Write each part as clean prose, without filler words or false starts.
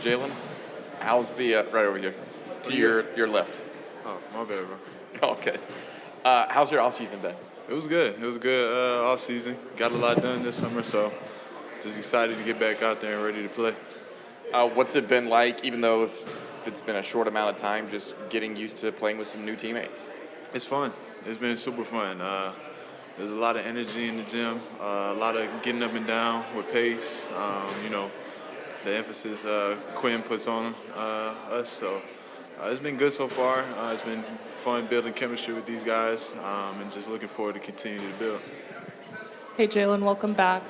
Jalen, how's the right over here to your left? Oh, my bad, bro. Oh, good. How's your offseason been? It was good. It was a good off season. Got a lot done this summer, so just excited to get back out there and ready to play. What's it been like, even though if it's been a short amount of time, just getting used to playing with some new teammates? It's fun. It's been super fun. There's a lot of energy in the gym, a lot of getting up and down with pace. The emphasis Quinn puts on us. So it's been good so far. It's been fun building chemistry with these guys, and just looking forward to continuing to build. Hey, Jalen, welcome back.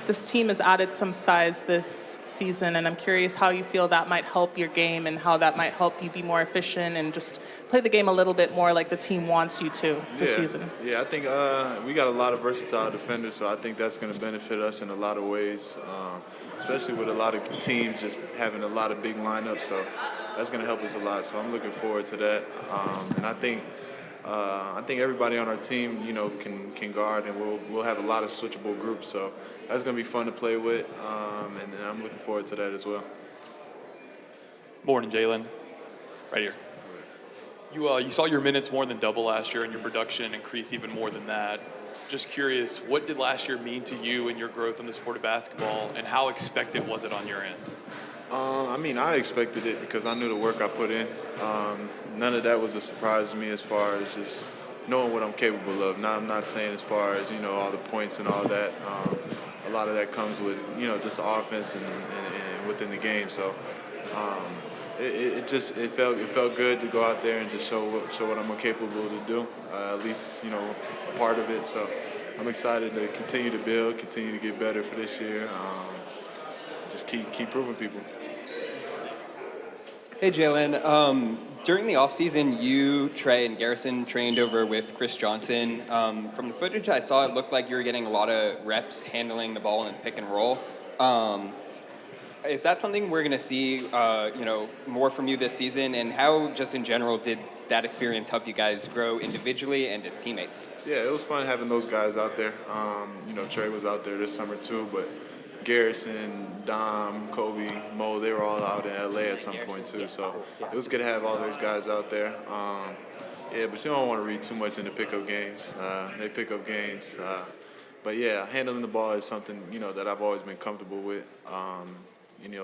This team has added some size this season, and I'm curious how you feel that might help your game and how that might help you be more efficient and just play the game a little bit more like the team wants you to this season. Yeah, I think we got a lot of versatile defenders, so I think that's going to benefit us in a lot of ways, especially with a lot of teams just having a lot of big lineups. So that's going to help us a lot. So I'm looking forward to that. And I think everybody on our team, can guard, and we'll have a lot of switchable groups. So that's going to be fun to play with, and I'm looking forward to that as well. Morning, Jalen. Right here. You saw your minutes more than double last year, and your production increase even more than that. Just curious, what did last year mean to you and your growth in the sport of basketball, and how expected was it on your end? I expected it because I knew the work I put in. None of that was a surprise to me as far as just knowing what I'm capable of. Now, I'm not saying as far as, all the points and all that. A lot of that comes with, just the offense and within the game. So it felt good to go out there and just show what I'm capable to do, at least, a part of it. So I'm excited to continue to build, continue to get better for this year. Just keep proving people. Hey, Jalen. During the offseason, you, Trey, and Garrison trained over with Chris Johnson. From the footage I saw, it looked like you were getting a lot of reps handling the ball in pick and roll. Is that something we're going to see, more from you this season? And how, just in general, did that experience help you guys grow individually and as teammates? Yeah, it was fun having those guys out there. Trey was out there this summer too, but Garrison, Dom, Kobe, Mo, they were all out in LA at some point too. So it was good to have all those guys out there. But you don't want to read too much into pickup games. They pick up games. But yeah, handling the ball is something, that I've always been comfortable with.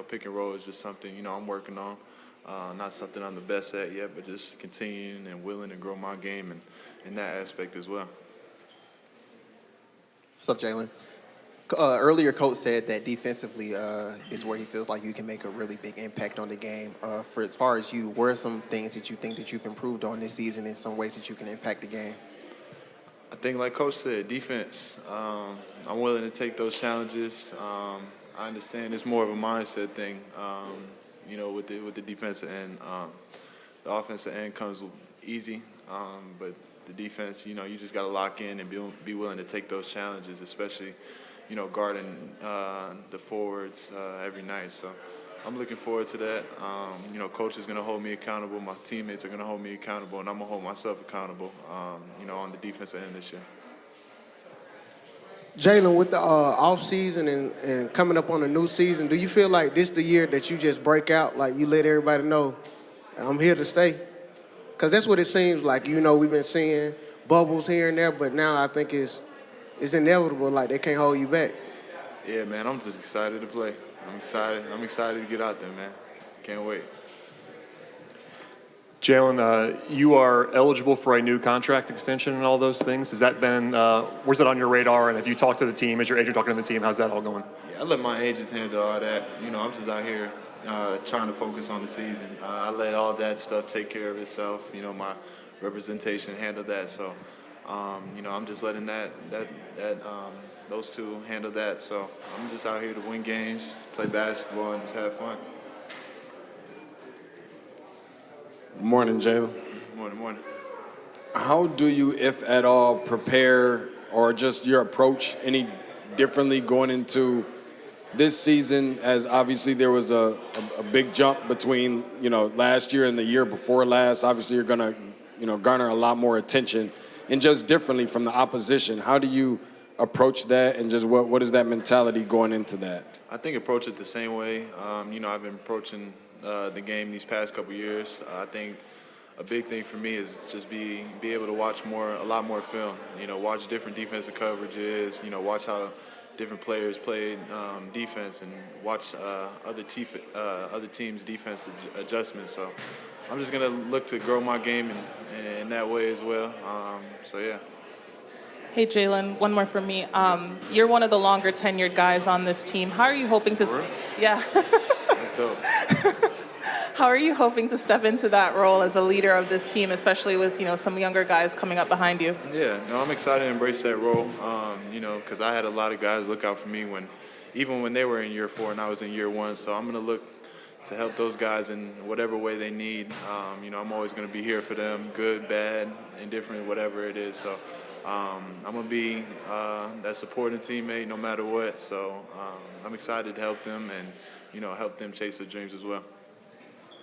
Pick and roll is just something, I'm working on. Not something I'm the best at yet, but just continuing and willing to grow my game and in that aspect as well. What's up, Jalen? Earlier, Coach said that defensively is where he feels like you can make a really big impact on the game. For as far as you, where are some things that you think that you've improved on this season in some ways that you can impact the game? I think, like Coach said, defense. I'm willing to take those challenges. I understand it's more of a mindset thing, with the defensive end. The offensive end comes easy, but the defense, you just got to lock in and be willing to take those challenges, especially guarding the forwards every night. So I'm looking forward to that. Coach is going to hold me accountable. My teammates are going to hold me accountable, and I'm going to hold myself accountable, on the defensive end this year. Jalen, with the off-season and coming up on a new season, do you feel like this the year that you just break out, like you let everybody know, I'm here to stay? Because that's what it seems like. We've been seeing bubbles here and there, but now I think it's inevitable, like they can't hold you back. Yeah, man, I'm just excited to play. I'm excited to get out there, man. Can't wait. Jalen, you are eligible for a new contract extension and all those things. Has that been, where's it on your radar? And have you talked to the team? Is your agent talking to the team? How's that all going? Yeah, I let my agents handle all that. I'm just out here trying to focus on the season. I let all that stuff take care of itself. My representation handle that. So, I'm just letting those two handle that. So I'm just out here to win games, play basketball, and just have fun. Morning, Jalen. Morning. How do you, if at all, prepare or just your approach any differently going into this season, as obviously there was a big jump between, last year and the year before last. Obviously you're going to, garner a lot more attention, and just differently from the opposition. How do you approach that, and just what is that mentality going into that? I think approach it the same way. I've been approaching the game these past couple years. I think a big thing for me is just be able to watch a lot more film. Watch different defensive coverages. Watch how different players play defense, and watch other teams' defense adjustments. So I'm just gonna look to grow my game in that way as well. Yeah. Hey, Jalen, one more from me. You're one of the longer tenured guys on this team. How are you hoping to? For real? Yeah. That's dope. How are you hoping to step into that role as a leader of this team, especially with some younger guys coming up behind you? Yeah, no, I'm excited to embrace that role. Because I had a lot of guys look out for me even when they were in year 4 and I was in year 1. So I'm gonna look to help those guys in whatever way they need. I'm always gonna be here for them, good, bad, indifferent, whatever it is. So I'm gonna be that supporting teammate no matter what. So I'm excited to help them and help them chase their dreams as well.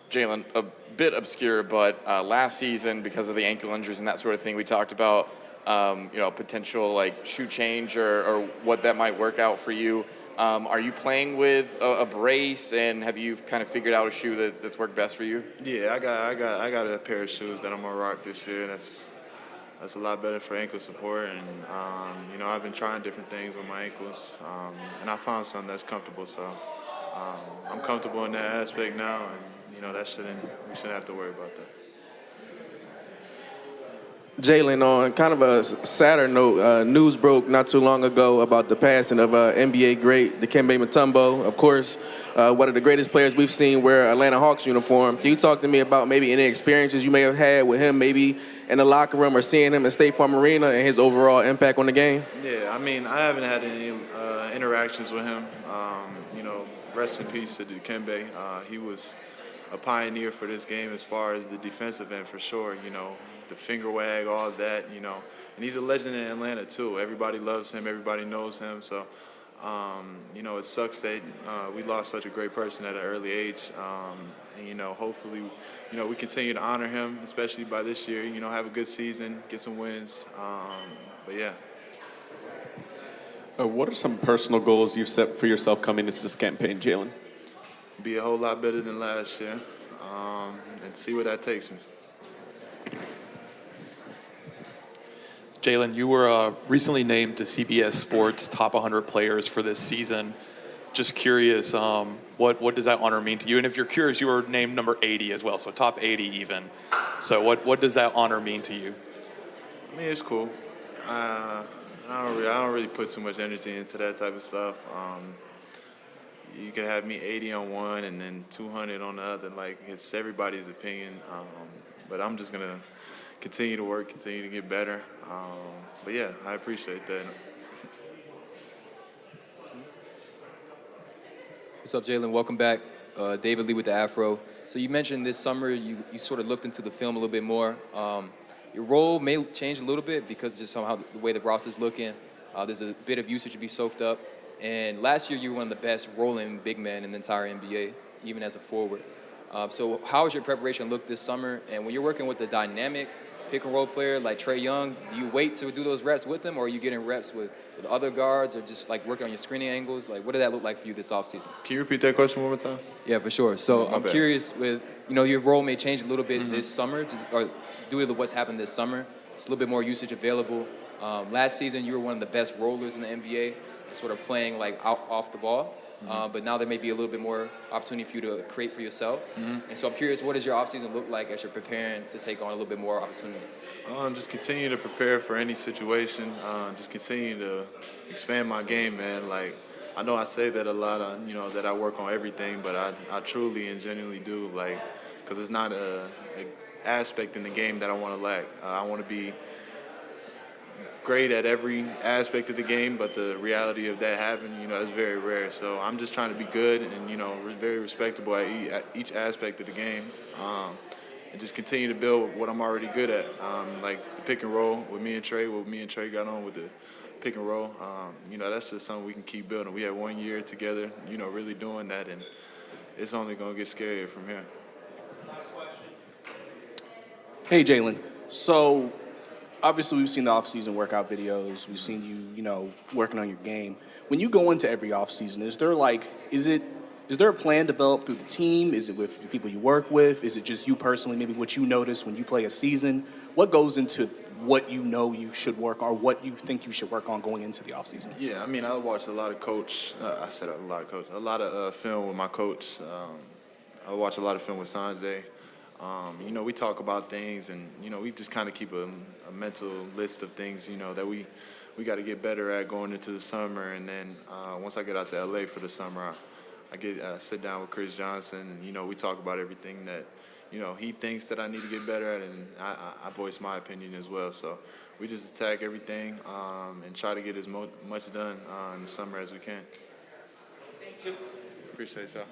Jalen, a bit obscure, but last season, because of the ankle injuries and that sort of thing, we talked about potential like shoe change or what that might work out for you. Are you playing with a brace, and have you kind of figured out a shoe that's worked best for you? Yeah, I got a pair of shoes that I'm gonna rock this year. That's a lot better for ankle support, and I've been trying different things with my ankles, and I found something that's comfortable. So I'm comfortable in that aspect now, and we shouldn't have to worry about that. Jalen, on kind of a sadder note, news broke not too long ago about the passing of NBA great Dikembe Mutombo. Of course, one of the greatest players we've seen wear Atlanta Hawks uniform. Can you talk to me about maybe any experiences you may have had with him, maybe in the locker room or seeing him at State Farm Arena, and his overall impact on the game? Yeah, I haven't had any interactions with him. Rest in peace to Dikembe. He was a pioneer for this game as far as the defensive end, for sure. The finger wag, all of that, and he's a legend in Atlanta too. Everybody loves him, everybody knows him. So, it sucks that we lost such a great person at an early age. And hopefully, we continue to honor him, especially by this year. Have a good season, get some wins. But yeah. What are some personal goals you've set for yourself coming into this campaign, Jalen? Be a whole lot better than last year, and see where that takes me. Jalen, you were recently named to CBS Sports Top 100 Players for this season. Just curious, what does that honor mean to you? And if you're curious, you were named number 80 as well, so top 80 even. So what does that honor mean to you? I mean, it's cool. I don't really put too much energy into that type of stuff. You could have me 80 on one and then 200 on the other. Like, it's everybody's opinion. But I'm just going to continue to work, continue to get better. But yeah, I appreciate that. What's up, Jalen? Welcome back. David Lee with the Afro. So you mentioned this summer you sort of looked into the film a little bit more. Your role may change a little bit because just somehow the way the roster's looking. There's a bit of usage to be soaked up. And last year, you were one of the best rolling big men in the entire NBA, even as a forward. So how has your preparation looked this summer? And when you're working with a dynamic pick-and-roll player like Trae Young, do you wait to do those reps with him, or are you getting reps with other guards, or just like working on your screening angles? Like, what did that look like for you this offseason? Can you repeat that question one more time? Yeah, for sure. So I'm curious with, your role may change a little bit this summer, or due to what's happened this summer. It's a little bit more usage available. Last season, you were one of the best rollers in the NBA, sort of playing like off the ball. But now there may be a little bit more opportunity for you to create for yourself. And so I'm curious, what does your offseason look like as you're preparing to take on a little bit more opportunity? Just continue to prepare for any situation. Just continue to expand my game, man. Like, I know I say that a lot, that I work on everything, but I truly and genuinely do, like, because it's not a aspect in the game that I want to lack. I want to be great at every aspect of the game, but the reality of that happening, is very rare. So I'm just trying to be good and, very respectable at each aspect of the game, and just continue to build what I'm already good at, like the pick and roll with me and Trae, what me and Trae got on with the pick and roll. That's just something we can keep building. We had 1 year together, really doing that, and it's only going to get scarier from here. Hey, Jalen. So obviously we've seen the off-season workout videos. We've seen you, working on your game. When you go into every off-season, is there a plan developed through the team? Is it with the people you work with? Is it just you personally, maybe what you notice when you play a season? What goes into what you should work on, or what you think you should work on going into the offseason? Yeah, I mean, I watched a lot of a lot of film with my coach. I watch a lot of film with Sanjay. We talk about things, and we just kind of keep a mental list of things that we got to get better at going into the summer. And then once I get out to LA for the summer, I sit down with Chris Johnson, and we talk about everything that he thinks that I need to get better at, and I voice my opinion as well. So we just attack everything and try to get as much done in the summer as we can. Thank you. Appreciate y'all.